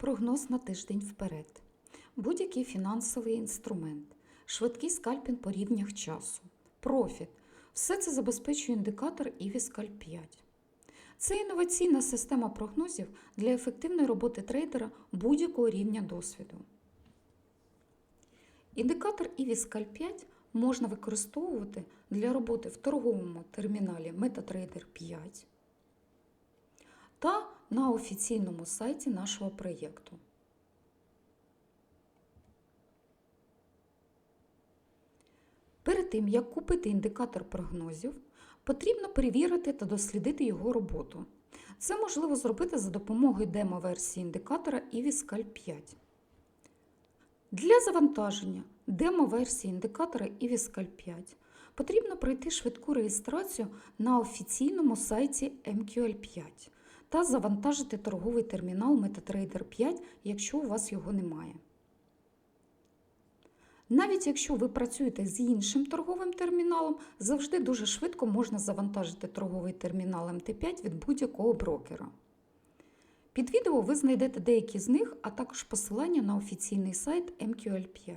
Прогноз на тиждень вперед. Будь-який фінансовий інструмент, швидкий скальпінг по рівнях часу, профіт – все це забезпечує індикатор EV-Scalp 5. Це інноваційна система прогнозів для ефективної роботи трейдера будь-якого рівня досвіду. Індикатор EV-Scalp 5 можна використовувати для роботи в торговому терміналі MetaTrader 5 та на офіційному сайті нашого проєкту. Перед тим, як купити індикатор прогнозів, потрібно перевірити та дослідити його роботу. Це можливо зробити за допомогою демо-версії індикатора EV-Scalp 5. Для завантаження демо-версії індикатора EV-Scalp 5 потрібно пройти швидку реєстрацію на офіційному сайті MQL5 та завантажити торговий термінал MetaTrader 5, якщо у вас його немає. Навіть якщо ви працюєте з іншим торговим терміналом, завжди дуже швидко можна завантажити торговий термінал MT5 від будь-якого брокера. Під відео ви знайдете деякі з них, а також посилання на офіційний сайт MQL5.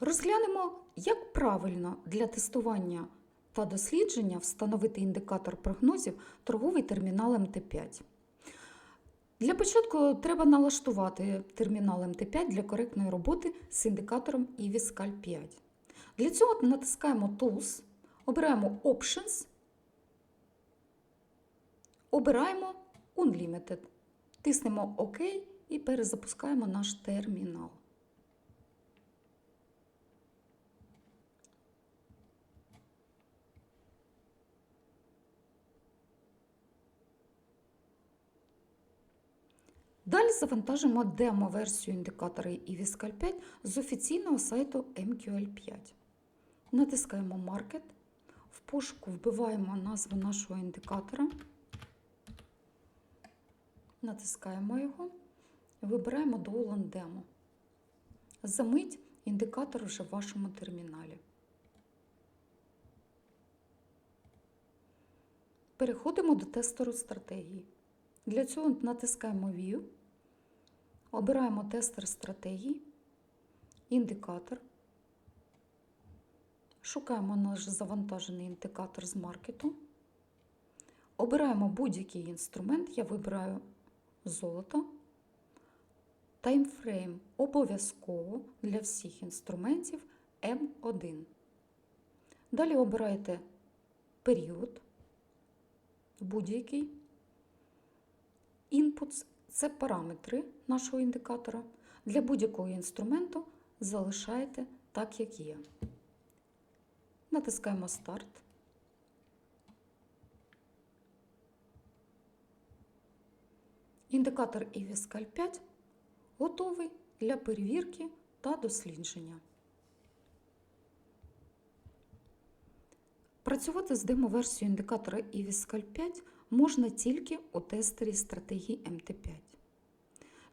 Розглянемо, як правильно для тестування та дослідження встановити індикатор прогнозів торговий термінал MT5. Для початку треба налаштувати термінал MT5 для коректної роботи з індикатором EV-Scalp 5. Для цього натискаємо Tools, обираємо Options, обираємо Unlimited, тиснемо ОК і перезапускаємо наш термінал. Далі завантажимо демо-версію індикатора EV-Scalp 5 з офіційного сайту MQL5. Натискаємо Market, в пошуку вбиваємо назву нашого індикатора, натискаємо його, вибираємо Download Demo. За мить індикатор вже в вашому терміналі. Переходимо до тестеру стратегії. Для цього натискаємо View, обираємо тестер стратегії, індикатор, шукаємо наш завантажений індикатор з маркету, обираємо будь-який інструмент, я вибираю золото, таймфрейм обов'язково для всіх інструментів М1. Далі обираєте період, будь-який. Inputs – це параметри нашого індикатора. Для будь-якого інструменту залишаєте так, як є. Натискаємо Старт. Індикатор EV-Scalp 5 готовий для перевірки та дослідження. Працювати з демо-версією індикатора EV-Scalp 5 можна тільки у тестері стратегії MT5.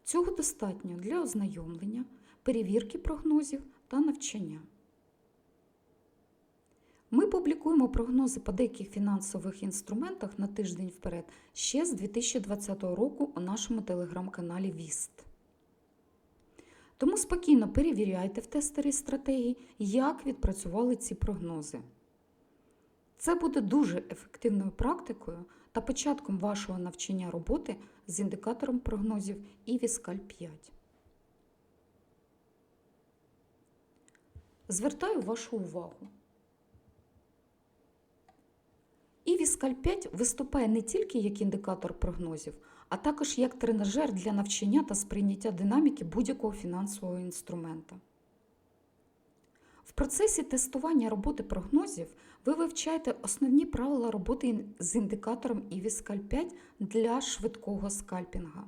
Цього достатньо для ознайомлення, перевірки прогнозів та навчання. Ми публікуємо прогнози по деяких фінансових інструментах на тиждень вперед ще з 2020 року у нашому телеграм-каналі VIST. Тому спокійно перевіряйте в тестері стратегії, як відпрацювали ці прогнози. Це буде дуже ефективною практикою та початком вашого навчання роботи з індикатором прогнозів EV-Scalp 5. Звертаю вашу увагу. EV-Scalp 5 виступає не тільки як індикатор прогнозів, а також як тренажер для навчання та сприйняття динаміки будь-якого фінансового інструмента. В процесі тестування роботи прогнозів ви вивчаєте основні правила роботи з індикатором EV-Scalp 5 для швидкого скальпінга.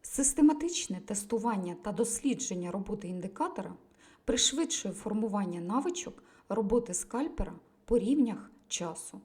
Систематичне тестування та дослідження роботи індикатора пришвидшує формування навичок роботи скальпера по рівнях часу.